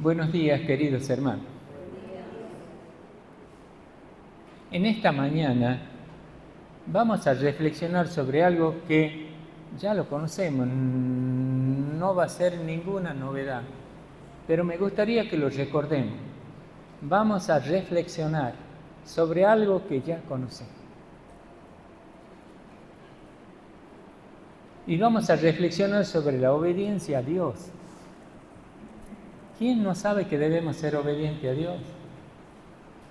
Buenos días, queridos hermanos. En esta mañana vamos a reflexionar sobre algo que ya lo conocemos, no va a ser ninguna novedad, pero me gustaría que lo recordemos. Vamos a reflexionar sobre algo que ya conocemos. Y vamos a reflexionar sobre la obediencia a Dios. ¿Quién no sabe que debemos ser obedientes a Dios?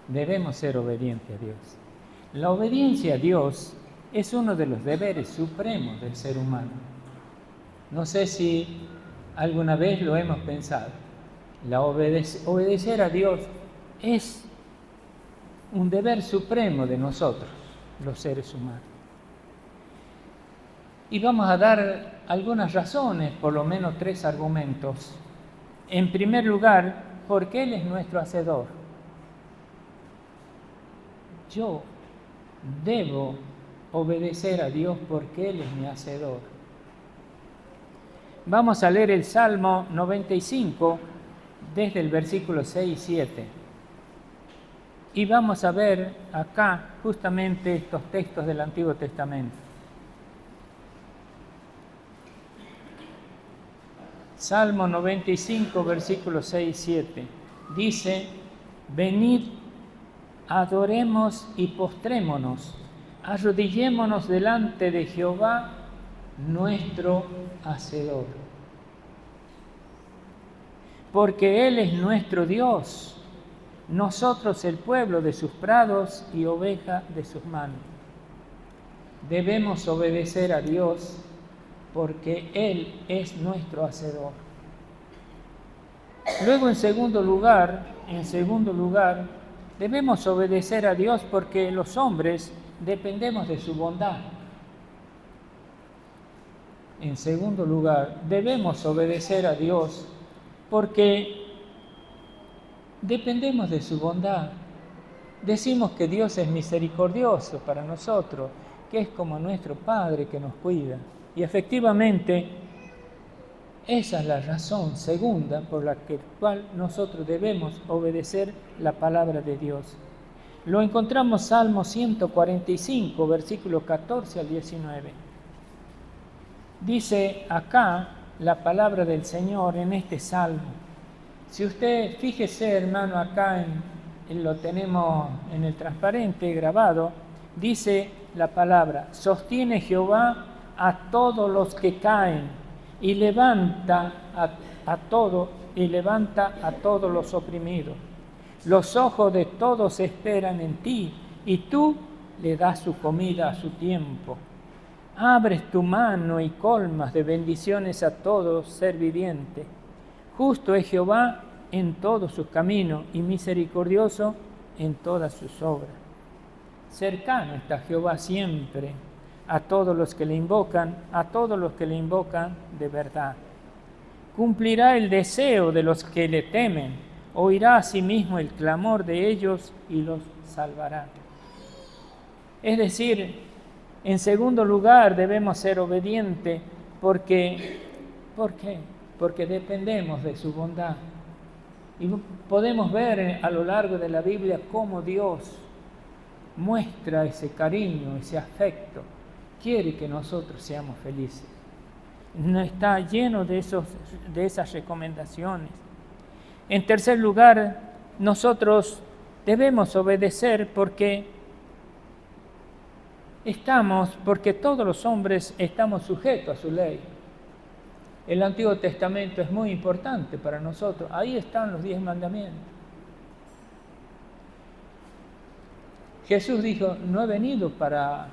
Debemos ser obedientes a Dios. La obediencia a Dios es uno de los deberes supremos del ser humano. No sé si alguna vez lo hemos pensado. Obedecer a Dios es un deber supremo de nosotros, los seres humanos. Y vamos a dar algunas razones, por lo menos 3 argumentos. En primer lugar, porque Él es nuestro hacedor. Yo debo obedecer a Dios porque Él es mi hacedor. Vamos a leer el Salmo 95 desde el versículo 6 y 7. Y vamos a ver acá justamente estos textos del Antiguo Testamento. Salmo 95, versículos 6 y 7. Dice: venid, adoremos y postrémonos, arrodillémonos delante de Jehová, nuestro hacedor. Porque Él es nuestro Dios, nosotros el pueblo de sus prados y oveja de sus manos. Debemos obedecer a Dios porque Él es nuestro hacedor. Luego, en segundo lugar, debemos obedecer a Dios porque los hombres dependemos de su bondad. En segundo lugar, debemos obedecer a Dios porque dependemos de su bondad. Decimos que Dios es misericordioso para nosotros, que es como nuestro Padre que nos cuida. Y efectivamente, esa es la razón segunda por la cual nosotros debemos obedecer la palabra de Dios. Lo encontramos en Salmo 145, versículos 14 al 19. Dice acá la palabra del Señor en este Salmo. Si usted, fíjese, hermano, acá lo tenemos en el transparente grabado, dice la palabra: sostiene Jehová a todos los que caen y levanta a todos los oprimidos. Los ojos de todos esperan en ti y tú le das su comida a su tiempo. Abres tu mano y colmas de bendiciones a todo ser viviente. Justo es Jehová en todos sus caminos y misericordioso en todas sus obras. Cercano está Jehová siempre a todos los que le invocan, de verdad. Cumplirá el deseo de los que le temen, oirá a sí mismo el clamor de ellos y los salvará. Es decir, en segundo lugar debemos ser obedientes porque dependemos de su bondad. Y podemos ver a lo largo de la Biblia cómo Dios muestra ese cariño, ese afecto. Quiere que nosotros seamos felices. Está lleno de esas recomendaciones. En tercer lugar, nosotros debemos obedecer porque todos los hombres estamos sujetos a su ley. El Antiguo Testamento es muy importante para nosotros. Ahí están los 10 mandamientos. Jesús dijo: no he venido para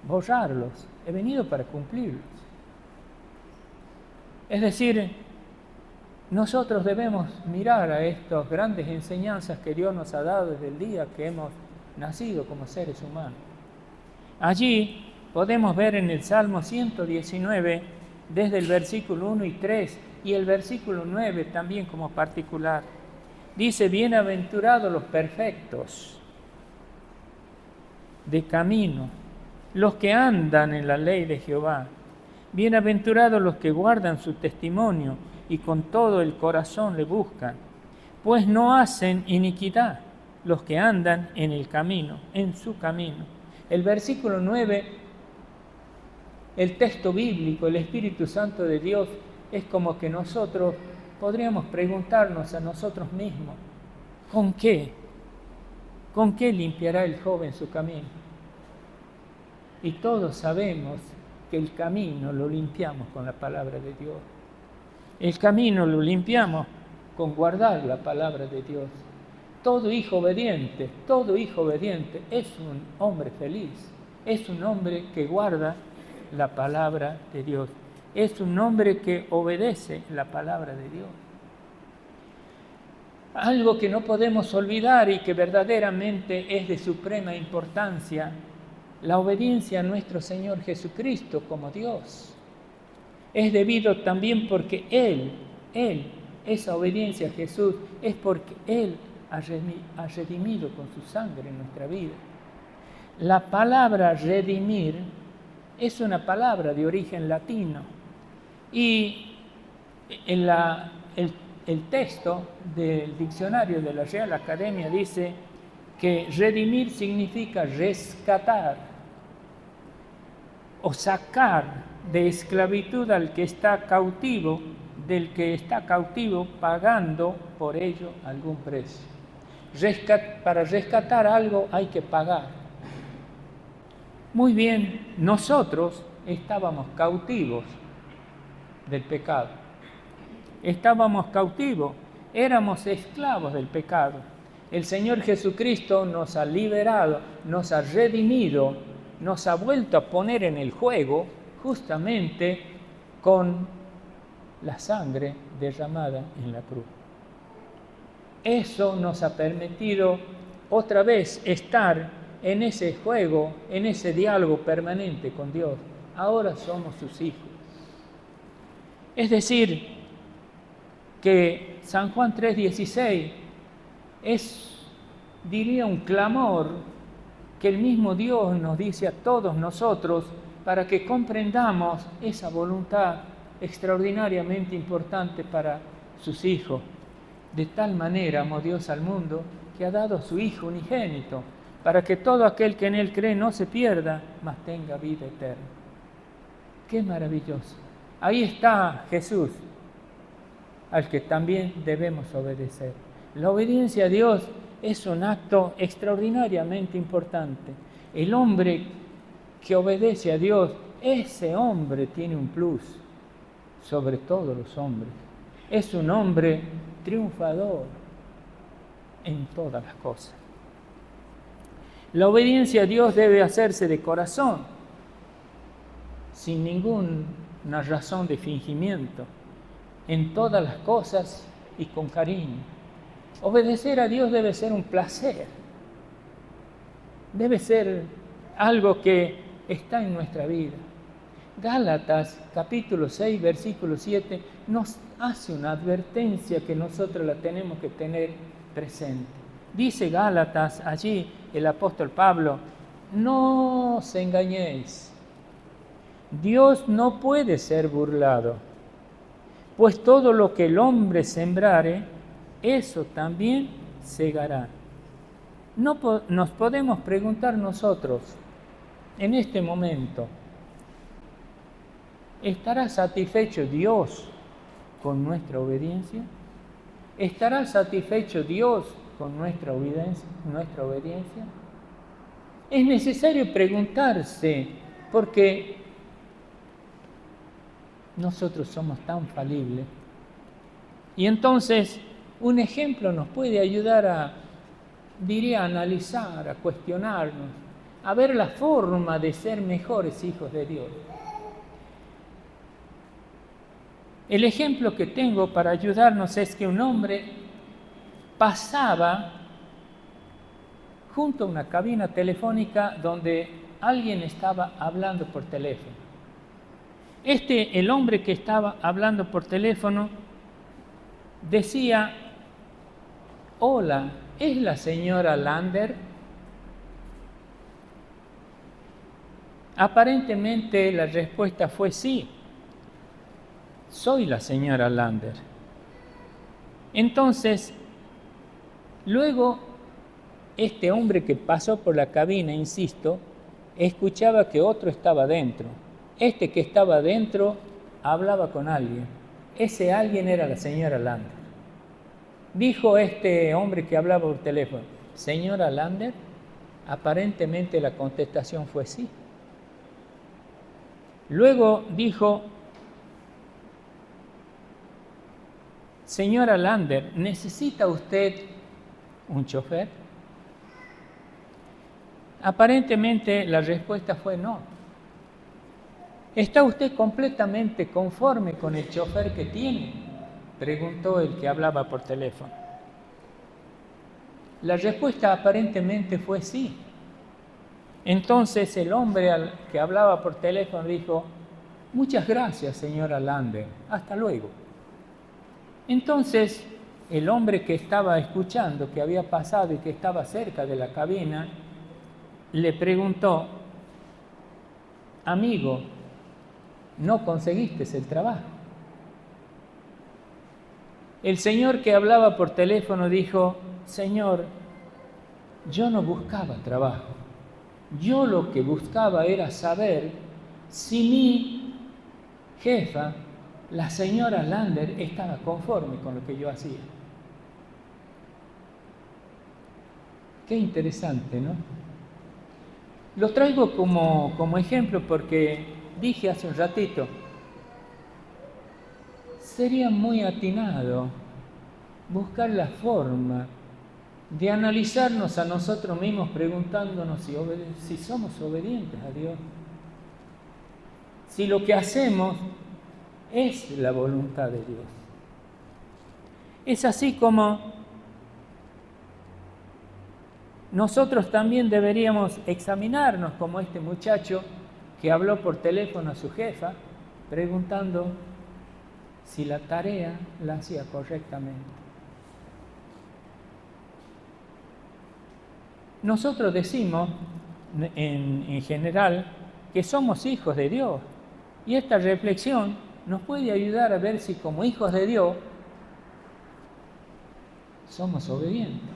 borrarlos, he venido para cumplirlos. Es decir, nosotros debemos mirar a estas grandes enseñanzas que Dios nos ha dado desde el día que hemos nacido como seres humanos. Allí podemos ver en el Salmo 119, desde el versículo 1 y 3, y el versículo 9 también como particular. Dice: bienaventurados los perfectos de camino, los que andan en la ley de Jehová. Bienaventurados los que guardan su testimonio y con todo el corazón le buscan. pues no hacen iniquidad los que andan en el camino, en su camino. El versículo 9, el texto bíblico, el Espíritu Santo de Dios, es como que nosotros podríamos preguntarnos a nosotros mismos, ¿con qué? ¿Con qué limpiará el joven su camino? Y todos sabemos que el camino lo limpiamos con la palabra de Dios. El camino lo limpiamos con guardar la palabra de Dios. Todo hijo obediente es un hombre feliz, es un hombre que guarda la palabra de Dios, es un hombre que obedece la palabra de Dios. Algo que no podemos olvidar y que verdaderamente es de suprema importancia, la obediencia a nuestro Señor Jesucristo como Dios. Es debido también porque Él, esa obediencia a Jesús, es porque Él ha redimido con su sangre nuestra vida. La palabra redimir es una palabra de origen latino y el texto del diccionario de la Real Academia dice que redimir significa rescatar o sacar de esclavitud al que está cautivo, del que está cautivo pagando por ello algún precio. Para rescatar algo hay que pagar. Muy bien, nosotros estábamos cautivos del pecado. Estábamos cautivos, éramos esclavos del pecado. El Señor Jesucristo nos ha liberado, nos ha redimido, nos ha vuelto a poner en el juego justamente con la sangre derramada en la cruz. Eso nos ha permitido otra vez estar en ese juego, en ese diálogo permanente con Dios. Ahora somos sus hijos. Es decir, que San Juan 3:16 es, diría, un clamor que el mismo Dios nos dice a todos nosotros para que comprendamos esa voluntad extraordinariamente importante para sus hijos. De tal manera amó Dios al mundo que ha dado a su Hijo unigénito, para que todo aquel que en Él cree no se pierda, mas tenga vida eterna. ¡Qué maravilloso! Ahí está Jesús, al que también debemos obedecer. La obediencia a Dios es un acto extraordinariamente importante. El hombre que obedece a Dios, ese hombre tiene un plus sobre todos los hombres. Es un hombre triunfador en todas las cosas. La obediencia a Dios debe hacerse de corazón, sin ninguna razón de fingimiento, en todas las cosas y con cariño. Obedecer a Dios debe ser un placer, debe ser algo que está en nuestra vida. Gálatas capítulo 6, versículo 7 nos hace una advertencia que nosotros la tenemos que tener presente. Dice Gálatas allí el apóstol Pablo, no os engañéis, Dios no puede ser burlado, pues todo lo que el hombre sembrare, eso también segará. Nos podemos preguntar nosotros en este momento, ¿estará satisfecho Dios con nuestra obediencia? ¿Estará satisfecho Dios con nuestra obediencia? Es necesario preguntarse, porque nosotros somos tan falibles. Y entonces, un ejemplo nos puede ayudar a analizar, a cuestionarnos, a ver la forma de ser mejores hijos de Dios. El ejemplo que tengo para ayudarnos es que un hombre pasaba junto a una cabina telefónica donde alguien estaba hablando por teléfono. El hombre que estaba hablando por teléfono decía, hola, ¿es la señora Lander? Aparentemente la respuesta fue sí, soy la señora Lander. Entonces Luego, este hombre que pasó por la cabina, insisto, escuchaba que otro estaba dentro. Este que estaba dentro hablaba con alguien. Ese alguien era la señora Lander. Dijo este hombre que hablaba por teléfono: señora Lander. Aparentemente la contestación fue sí. Luego dijo: señora Lander, ¿necesita usted un chofer? Aparentemente la respuesta fue no. ¿Está usted completamente conforme con el chofer que tiene?, preguntó el que hablaba por teléfono. La respuesta aparentemente fue sí. Entonces el hombre que hablaba por teléfono dijo: muchas gracias, señora Lander, hasta luego. Entonces el hombre que estaba escuchando, que había pasado y que estaba cerca de la cabina, le preguntó: amigo, ¿no conseguiste el trabajo? El señor que hablaba por teléfono dijo: señor, yo no buscaba trabajo. Yo lo que buscaba era saber si mi jefa, la señora Lander, estaba conforme con lo que yo hacía. Qué interesante, ¿no? Lo traigo como ejemplo porque dije hace un ratito, sería muy atinado buscar la forma de analizarnos a nosotros mismos preguntándonos si somos obedientes a Dios, si lo que hacemos es la voluntad de Dios. Es así como nosotros también deberíamos examinarnos, como este muchacho que habló por teléfono a su jefa preguntando si la tarea la hacía correctamente. Nosotros decimos en general que somos hijos de Dios, y esta reflexión nos puede ayudar a ver si como hijos de Dios somos obedientes.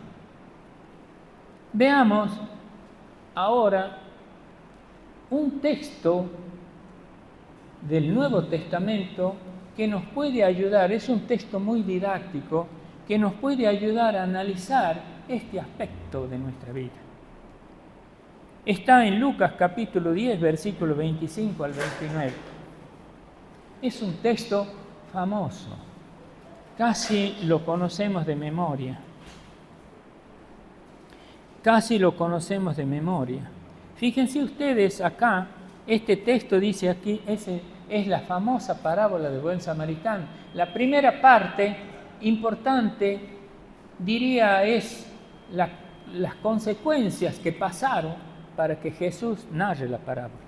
Veamos ahora un texto del Nuevo Testamento que nos puede ayudar. Es un texto muy didáctico que nos puede ayudar a analizar este aspecto de nuestra vida. Está en Lucas capítulo 10, versículo 25 al 29. Es un texto famoso, casi lo conocemos de memoria. Fíjense ustedes acá, este texto dice aquí, es la famosa parábola del buen samaritano. La primera parte importante, diría, es las consecuencias que pasaron para que Jesús narre la parábola.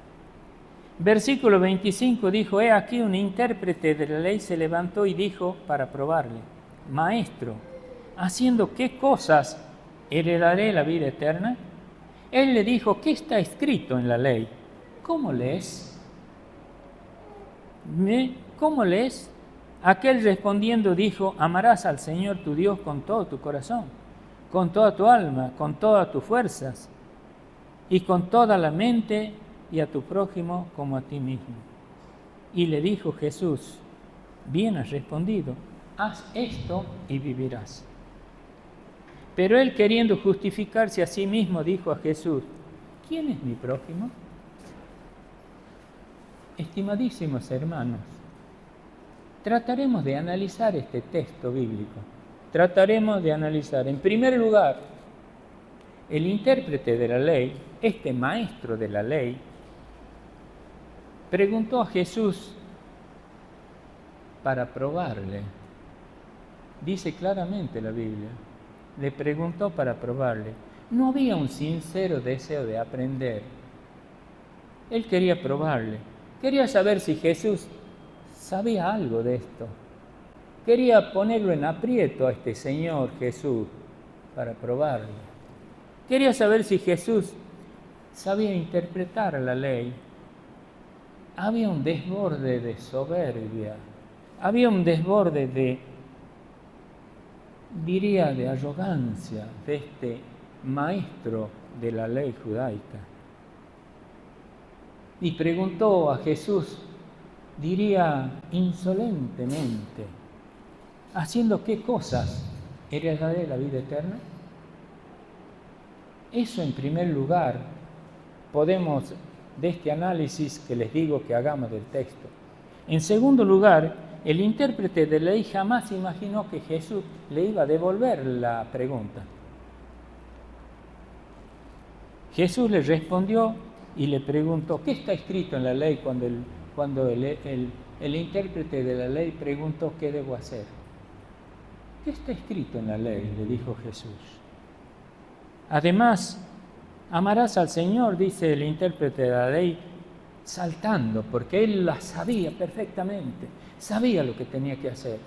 Versículo 25 dijo: he aquí un intérprete de la ley se levantó y dijo para probarle: Maestro, ¿haciendo qué cosas heredaré la vida eterna? Él le dijo: ¿qué está escrito en la ley? ¿Cómo lees? ¿Cómo lees? Aquel respondiendo dijo: amarás al Señor tu Dios con todo tu corazón, con toda tu alma, con todas tus fuerzas y con toda la mente, y a tu prójimo como a ti mismo. Y le dijo Jesús: bien has respondido, haz esto y vivirás. Pero él, queriendo justificarse a sí mismo, dijo a Jesús: ¿quién es mi prójimo? Estimadísimos hermanos, trataremos de analizar este texto bíblico. Trataremos de analizar, en primer lugar, el intérprete de la ley, este maestro de la ley, preguntó a Jesús para probarle. Dice claramente la Biblia, le preguntó para probarle. No había un sincero deseo de aprender. Él quería probarle. Quería saber si Jesús sabía algo de esto. Quería ponerlo en aprieto a este Señor Jesús para probarle. Quería saber si Jesús sabía interpretar la ley. Había un desborde de soberbia, había un desborde diría de arrogancia de este maestro de la ley judaica. Y preguntó a Jesús, diría insolentemente, ¿haciendo qué cosas heredaré la vida eterna? Eso en primer lugar podemos, de este análisis que les digo que hagamos del texto. En segundo lugar, el intérprete de la ley jamás imaginó que Jesús le iba a devolver la pregunta. Jesús le respondió y le preguntó, ¿qué está escrito en la ley? Cuando el intérprete de la ley preguntó, ¿qué debo hacer? ¿Qué está escrito en la ley?, le dijo Jesús. Además, amarás al Señor, dice el intérprete de la ley, saltando, porque él la sabía perfectamente, sabía lo que tenía que hacer.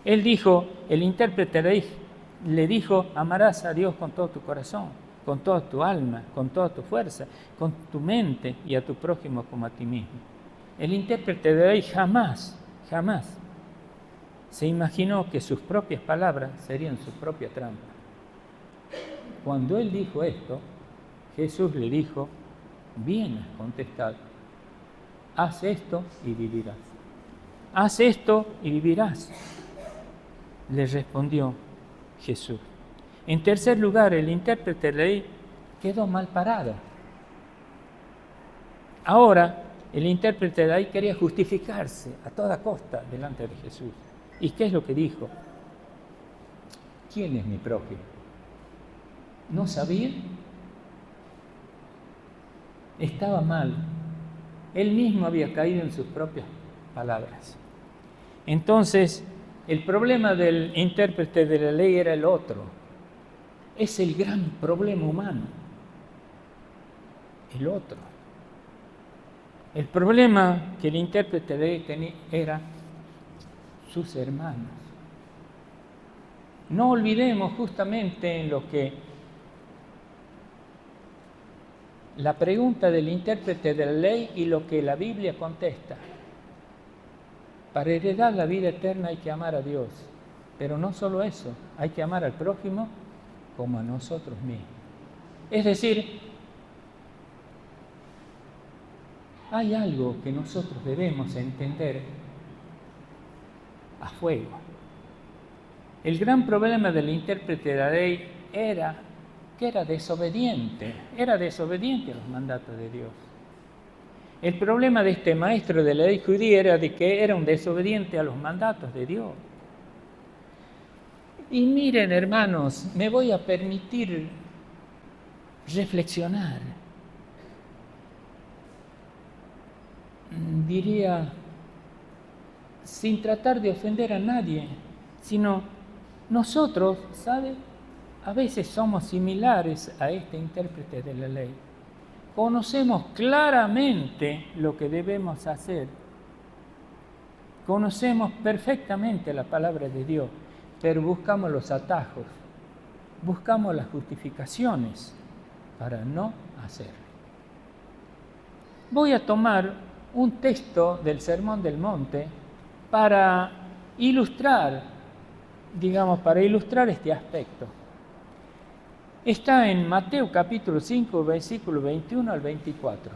Él dijo, el intérprete de la ley le dijo, amarás a Dios con todo tu corazón, con toda tu alma, con toda tu fuerza, con tu mente y a tu prójimo como a ti mismo. El intérprete de la ley jamás se imaginó que sus propias palabras serían su propia trampa. Cuando él dijo esto, Jesús le dijo, bien has contestado, haz esto y vivirás. Haz esto y vivirás, le respondió Jesús. En tercer lugar, el intérprete de la ley quedó mal parado. Ahora, el intérprete de la ley quería justificarse a toda costa delante de Jesús. ¿Y qué es lo que dijo? ¿Quién es mi prójimo? ¿No sabía? Estaba mal. Él mismo había caído en sus propias palabras. Entonces, el problema del intérprete de la ley era el otro. Es el gran problema humano. El otro. El problema que el intérprete de la ley tenía era sus hermanos. No olvidemos justamente en lo que la pregunta del intérprete de la ley y lo que la Biblia contesta. Para heredar la vida eterna hay que amar a Dios, pero no solo eso, hay que amar al prójimo como a nosotros mismos. Es decir, hay algo que nosotros debemos entender a fuego. El gran problema del intérprete de la ley era que era desobediente a los mandatos de Dios. El problema de este maestro de la ley judía era de que era un desobediente a los mandatos de Dios. Y miren, hermanos, me voy a permitir reflexionar. Diría, sin tratar de ofender a nadie, sino nosotros, ¿sabe? A veces somos similares a este intérprete de la ley. Conocemos claramente lo que debemos hacer. Conocemos perfectamente la palabra de Dios, pero buscamos los atajos, buscamos las justificaciones para no hacerlo. Voy a tomar un texto del Sermón del Monte para ilustrar este aspecto. Está en Mateo capítulo 5, versículo 21 al 24.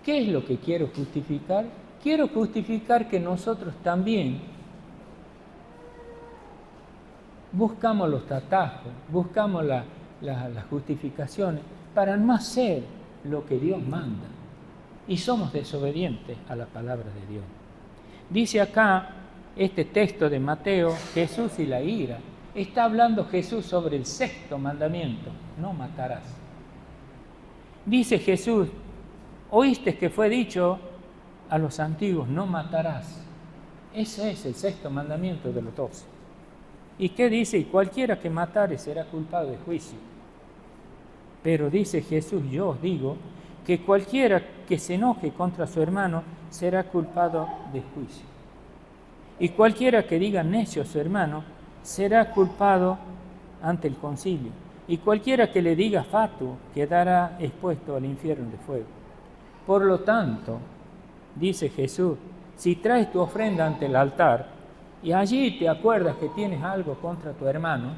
¿Qué es lo que quiero justificar? Quiero justificar que nosotros también buscamos los atajos, buscamos las justificaciones para no hacer lo que Dios manda. Y somos desobedientes a la palabra de Dios. Dice acá este texto de Mateo, Jesús y la ira. Está hablando Jesús sobre el sexto mandamiento, no matarás. Dice Jesús, oíste que fue dicho a los antiguos, no matarás. Ese es el sexto mandamiento de los 12. ¿Y qué dice? Y cualquiera que matare será culpado de juicio. Pero dice Jesús, yo os digo, que cualquiera que se enoje contra su hermano será culpado de juicio. Y cualquiera que diga necio a su hermano será culpado ante el concilio. Y cualquiera que le diga fatuo quedará expuesto al infierno de fuego. Por lo tanto, dice Jesús, si traes tu ofrenda ante el altar y allí te acuerdas que tienes algo contra tu hermano,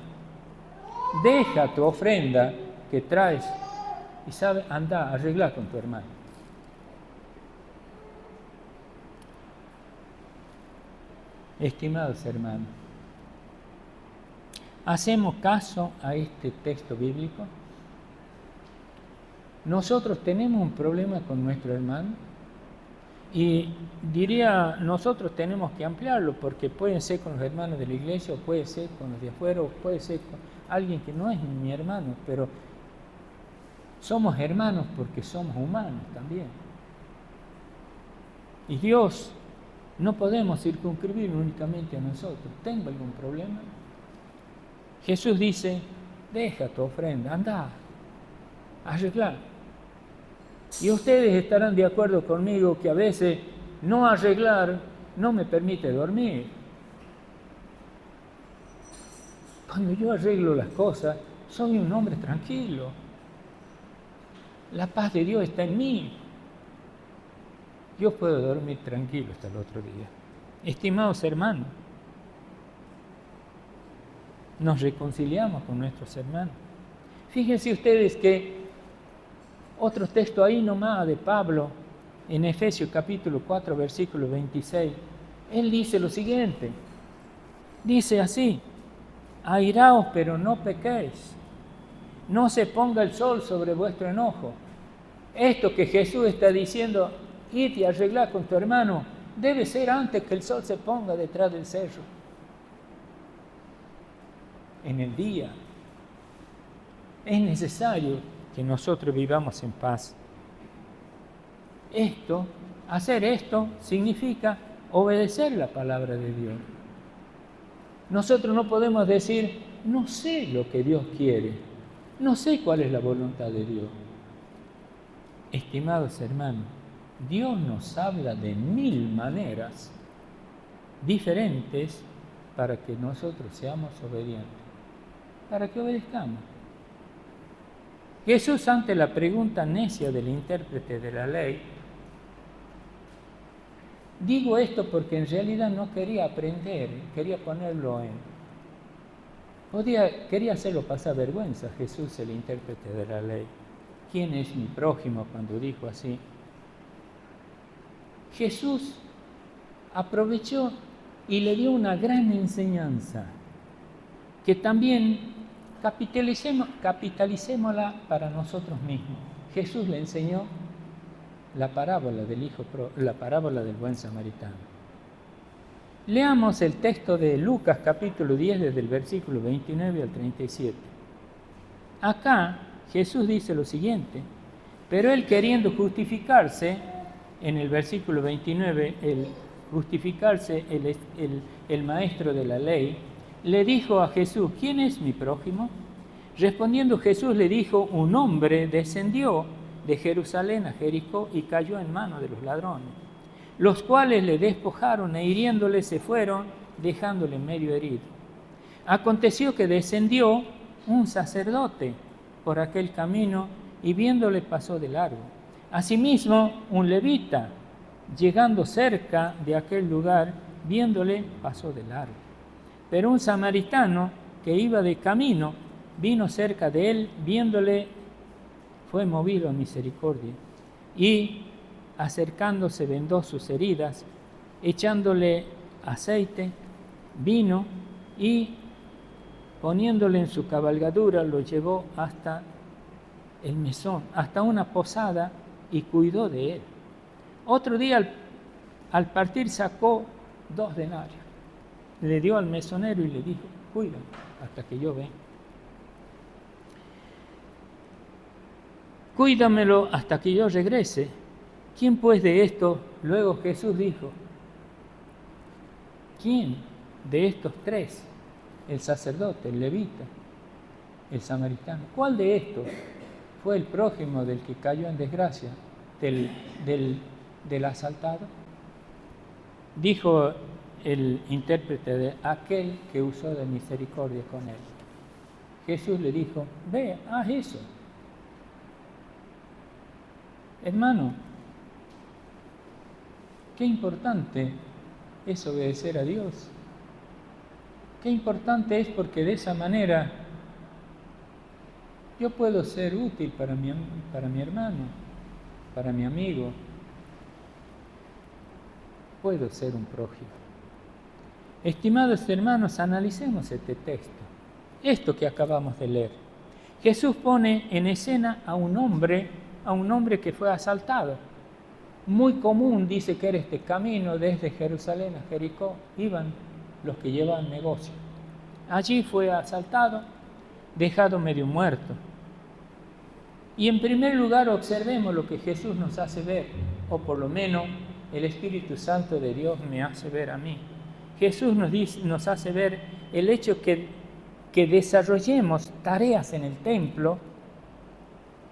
deja tu ofrenda que traes y anda, arregla con tu hermano. Estimados hermanos, ¿hacemos caso a este texto bíblico? Nosotros tenemos un problema con nuestro hermano y diría, nosotros tenemos que ampliarlo porque puede ser con los hermanos de la iglesia o puede ser con los de afuera o puede ser con alguien que no es mi hermano, pero somos hermanos porque somos humanos también. Y Dios no podemos circunscribir únicamente a nosotros. ¿Tengo algún problema? Jesús dice, deja tu ofrenda, anda, arregla. Y ustedes estarán de acuerdo conmigo que a veces no arreglar no me permite dormir. Cuando yo arreglo las cosas, soy un hombre tranquilo. La paz de Dios está en mí. Yo puedo dormir tranquilo hasta el otro día. Estimados hermanos, nos reconciliamos con nuestros hermanos. Fíjense ustedes que otro texto ahí nomás de Pablo, en Efesios capítulo 4, versículo 26, él dice lo siguiente, dice así, airaos pero no pequéis, no se ponga el sol sobre vuestro enojo. Esto que Jesús está diciendo, id y arreglad con tu hermano, debe ser antes que el sol se ponga detrás del cerro. En el día es necesario que nosotros vivamos en paz. Hacer esto significa obedecer la palabra de Dios. Nosotros no podemos decir, no sé lo que Dios quiere, no sé cuál es la voluntad de Dios. Estimados hermanos, Dios nos habla de 1000 maneras diferentes para que nosotros seamos obedientes, para que obedezcamos. Jesús, ante la pregunta necia del intérprete de la ley, digo esto porque en realidad no quería aprender, quería ponerlo quería hacerlo pasar vergüenza. Jesús, el intérprete de la ley. ¿Quién es mi prójimo? Cuando dijo así. Jesús aprovechó y le dio una gran enseñanza que también capitalicémosla para nosotros mismos. Jesús le enseñó la parábola del buen samaritano. Leamos el texto de Lucas capítulo 10 desde el versículo 29 al 37. Acá Jesús dice lo siguiente, pero él queriendo justificarse, en el versículo 29, el maestro de la ley, le dijo a Jesús, ¿quién es mi prójimo? Respondiendo Jesús le dijo, un hombre descendió de Jerusalén a Jericó y cayó en manos de los ladrones, los cuales le despojaron e hiriéndole se fueron, dejándole medio herido. Aconteció que descendió un sacerdote por aquel camino y viéndole pasó de largo. Asimismo, un levita, llegando cerca de aquel lugar, viéndole pasó de largo. Pero un samaritano que iba de camino, vino cerca de él, viéndole, fue movido a misericordia y, acercándose, vendó sus heridas, echándole aceite, vino y, poniéndole en su cabalgadura, lo llevó hasta el mesón, hasta una posada y cuidó de él. Otro día, al partir, sacó 2 denarios, le dio al mesonero y le dijo, cuídalo hasta que yo venga. Cuídamelo hasta que yo regrese. ¿Quién pues de estos? Luego Jesús dijo, ¿quién de estos 3? El sacerdote, el levita, el samaritano. ¿Cuál de estos fue el prójimo del que cayó en desgracia, del asaltado? Dijo el intérprete de aquel que usó de misericordia con él. Jesús le dijo, ve, haz eso. Hermano, qué importante es obedecer a Dios. Qué importante es, porque de esa manera yo puedo ser útil para mi hermano, para mi amigo. Puedo ser un prójimo. Estimados hermanos, analicemos este texto, esto que acabamos de leer. Jesús pone en escena a un hombre que fue asaltado. Muy común, dice, que era este camino desde Jerusalén a Jericó. Iban los que llevaban negocio. Allí fue asaltado, dejado medio muerto. Y en primer lugar observemos lo que Jesús nos hace ver, o por lo menos el Espíritu Santo de Dios me hace ver a mí. Jesús nos hace ver el hecho que desarrollemos tareas en el templo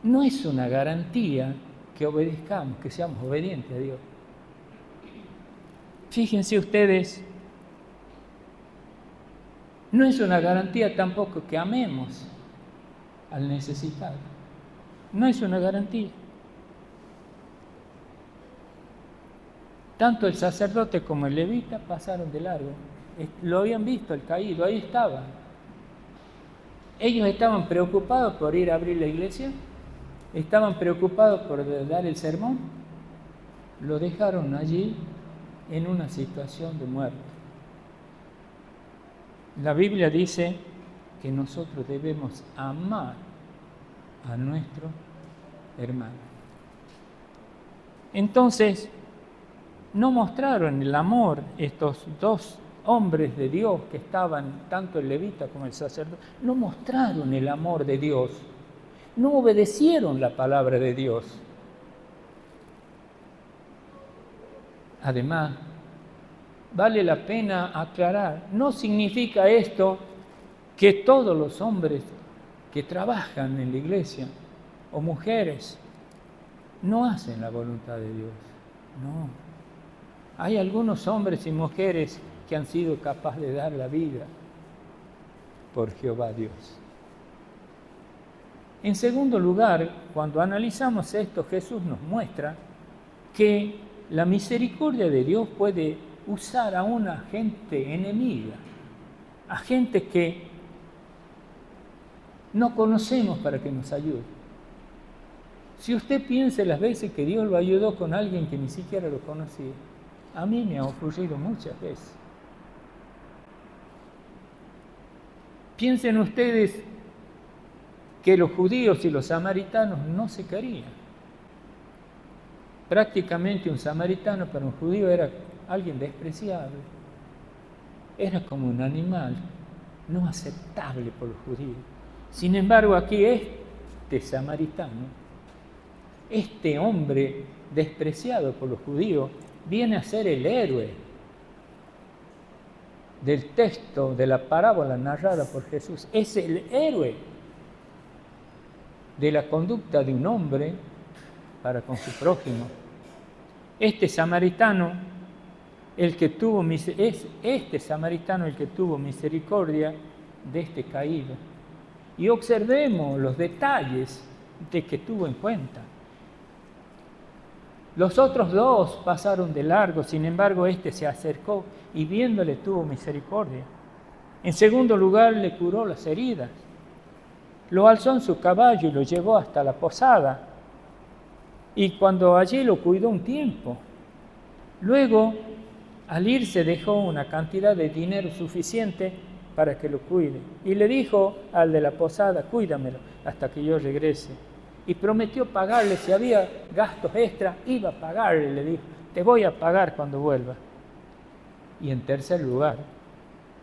no es una garantía que obedezcamos, que seamos obedientes a Dios. Fíjense ustedes, no es una garantía tampoco que amemos al necesitado. No es una garantía. Tanto el sacerdote como el levita pasaron de largo. Lo habían visto, el caído, ahí estaba. Ellos estaban preocupados por ir a abrir la iglesia, estaban preocupados por dar el sermón, lo dejaron allí en una situación de muerte. La Biblia dice que nosotros debemos amar a nuestro hermano. Entonces, no mostraron el amor estos dos hombres de Dios que estaban, tanto el levita como el sacerdote, no mostraron el amor de Dios, no obedecieron la palabra de Dios. Además, vale la pena aclarar, no significa esto que todos los hombres que trabajan en la iglesia o mujeres no hacen la voluntad de Dios. No. Hay algunos hombres y mujeres que han sido capaces de dar la vida por Jehová Dios. En segundo lugar, cuando analizamos esto, Jesús nos muestra que la misericordia de Dios puede usar a una gente enemiga, a gente que no conocemos, para que nos ayude. Si usted piensa las veces que Dios lo ayudó con alguien que ni siquiera lo conocía, a mí me ha ocurrido muchas veces. Piensen ustedes que los judíos y los samaritanos no se querían. Prácticamente un samaritano para un judío era alguien despreciable. Era como un animal no aceptable por los judíos. Sin embargo, aquí este samaritano, este hombre despreciado por los judíos, viene a ser el héroe del texto, de la parábola narrada por Jesús. Es el héroe de la conducta de un hombre para con su prójimo. Este samaritano, es este samaritano el que tuvo misericordia de este caído. Y observemos los detalles de que tuvo en cuenta. Los otros dos pasaron de largo, sin embargo, este se acercó y viéndole tuvo misericordia. En segundo lugar, le curó las heridas. Lo alzó en su caballo y lo llevó hasta la posada. Y cuando allí lo cuidó un tiempo, luego, al irse, dejó una cantidad de dinero suficiente para que lo cuide. Y le dijo al de la posada, cuídamelo hasta que yo regrese. Y prometió pagarle, si había gastos extra, iba a pagarle, le dijo, te voy a pagar cuando vuelva. Y en tercer lugar,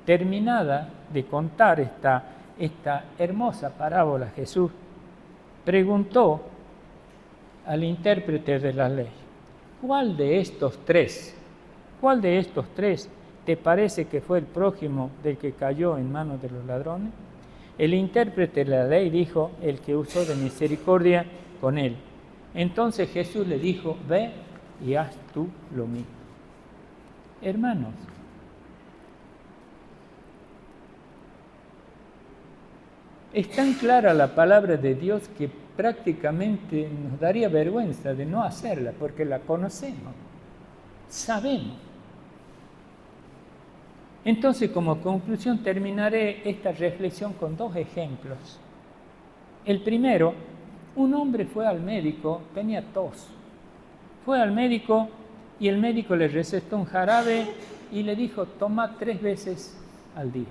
terminada de contar esta hermosa parábola, Jesús preguntó al intérprete de la ley, ¿cuál de estos tres te parece que fue el prójimo del que cayó en manos de los ladrones? El intérprete de la ley dijo, el que usó de misericordia con él. Entonces Jesús le dijo, ve y haz tú lo mismo. Hermanos, es tan clara la palabra de Dios que prácticamente nos daría vergüenza de no hacerla, porque la conocemos, sabemos. Entonces, como conclusión, terminaré esta reflexión con 2 ejemplos. El primero, un hombre fue al médico, tenía tos. Fue al médico y el médico le recetó un jarabe y le dijo, toma 3 veces al día.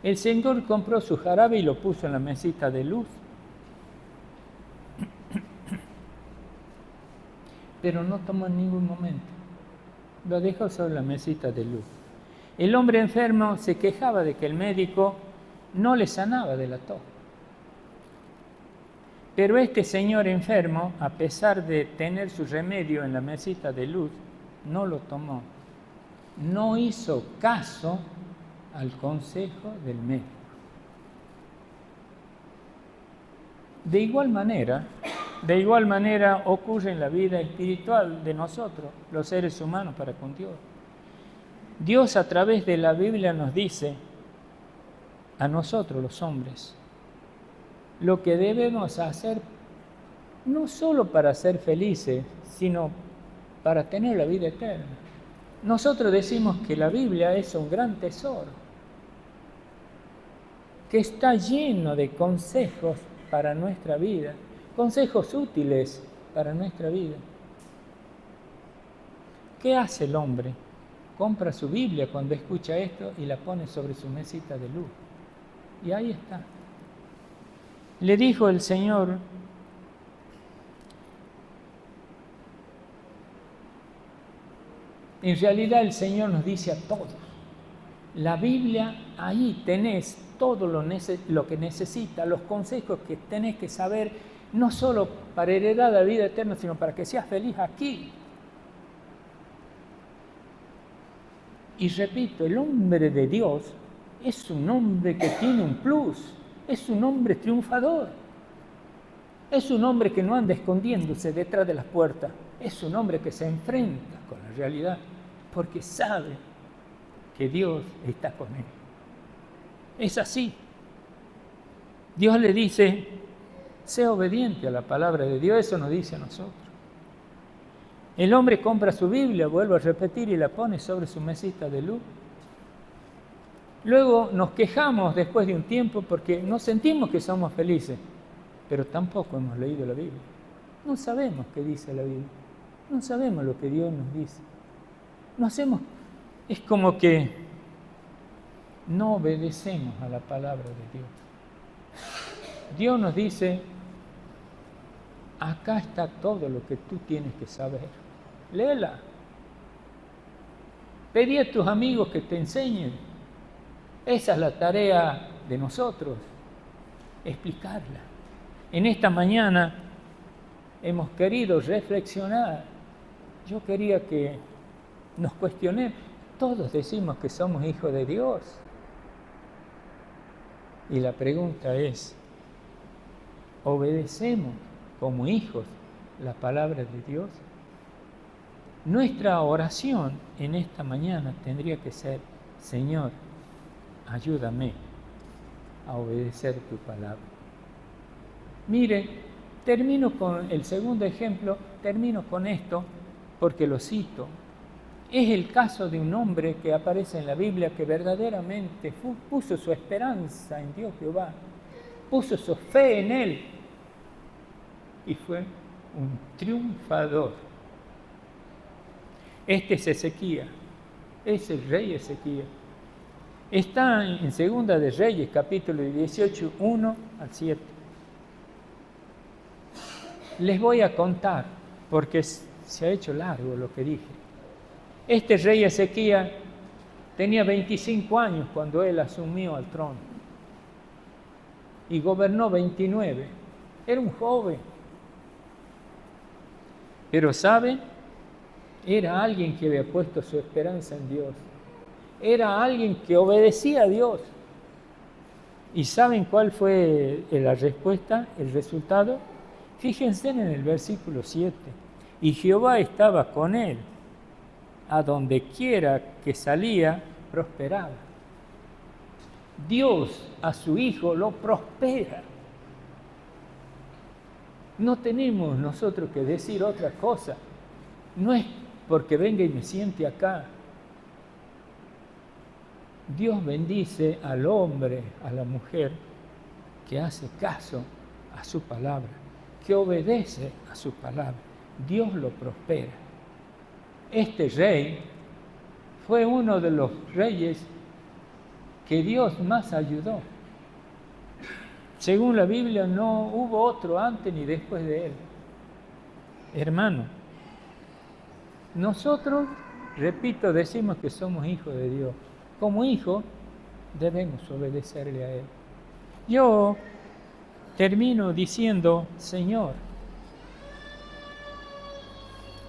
El señor compró su jarabe y lo puso en la mesita de luz. Pero no tomó en ningún momento. Lo dejó sobre la mesita de luz. El hombre enfermo se quejaba de que el médico no le sanaba de la tos. Pero este señor enfermo, a pesar de tener su remedio en la mesita de luz, no lo tomó. No hizo caso al consejo del médico. De igual manera ocurre en la vida espiritual de nosotros, los seres humanos, para con Dios. Dios a través de la Biblia nos dice a nosotros los hombres lo que debemos hacer no solo para ser felices, sino para tener la vida eterna. Nosotros decimos que la Biblia es un gran tesoro, que está lleno de consejos para nuestra vida, consejos útiles para nuestra vida. ¿Qué hace el hombre? Compra su Biblia cuando escucha esto y la pone sobre su mesita de luz. Y ahí está. Le dijo el Señor, en realidad el Señor nos dice a todos, la Biblia, ahí tenés todo lo que necesitas, los consejos que tenés que saber, no solo para heredar la vida eterna, sino para que seas feliz aquí. Y repito, el hombre de Dios es un hombre que tiene un plus, es un hombre triunfador, es un hombre que no anda escondiéndose detrás de las puertas, es un hombre que se enfrenta con la realidad, porque sabe que Dios está con él. Es así. Dios le dice, sé obediente a la palabra de Dios, eso nos dice a nosotros. El hombre compra su Biblia, vuelvo a repetir, y la pone sobre su mesita de luz. Luego nos quejamos después de un tiempo porque no sentimos que somos felices, pero tampoco hemos leído la Biblia. No sabemos qué dice la Biblia, no sabemos lo que Dios nos dice. Es como que no obedecemos a la palabra de Dios. Dios nos dice, acá está todo lo que tú tienes que saber. Léela. Pedí a tus amigos que te enseñen. Esa es la tarea de nosotros, explicarla. En esta mañana hemos querido reflexionar. Yo quería que nos cuestionemos. Todos decimos que somos hijos de Dios. Y la pregunta es, ¿obedecemos como hijos la palabra de Dios? Nuestra oración en esta mañana tendría que ser, Señor, ayúdame a obedecer tu palabra. Mire, termino con el segundo ejemplo, termino con esto porque lo cito. Es el caso de un hombre que aparece en la Biblia que verdaderamente puso su esperanza en Dios Jehová, puso su fe en Él y fue un triunfador. Este es Ezequías, es el rey Ezequías. Está en Segunda de Reyes, capítulo 18, 1 al 7. Les voy a contar, porque se ha hecho largo lo que dije. Este rey Ezequías tenía 25 años cuando él asumió al trono y gobernó 29. Era un joven. Pero ¿saben? Era alguien que había puesto su esperanza en Dios. Era alguien que obedecía a Dios. ¿Y saben cuál fue la respuesta, el resultado? Fíjense en el versículo 7. Y Jehová estaba con él. A donde quiera que salía, prosperaba. Dios a su hijo lo prospera. No tenemos nosotros que decir otra cosa. No es porque venga y me siente acá. Dios bendice al hombre, a la mujer, que hace caso a su palabra, que obedece a su palabra. Dios lo prospera. Este rey fue uno de los reyes que Dios más ayudó. Según la Biblia, no hubo otro antes ni después de él. Hermano, nosotros, repito, decimos que somos hijos de Dios. Como hijos, debemos obedecerle a Él. Yo termino diciendo, Señor,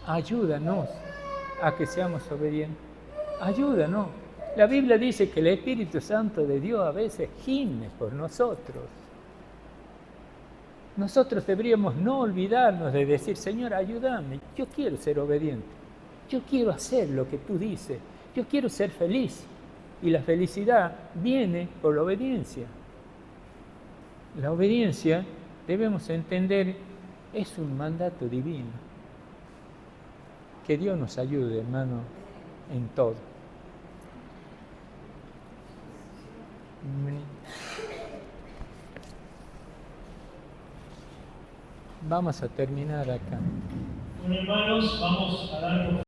ayúdanos a que seamos obedientes. Ayúdanos. La Biblia dice que el Espíritu Santo de Dios a veces gime por nosotros. Nosotros deberíamos no olvidarnos de decir, Señor, ayúdame, yo quiero ser obediente, yo quiero hacer lo que tú dices, yo quiero ser feliz. Y la felicidad viene por la obediencia. La obediencia, debemos entender, es un mandato divino. Que Dios nos ayude, hermano, en todo. Vamos a terminar acá. Bueno, hermanos, vamos a dar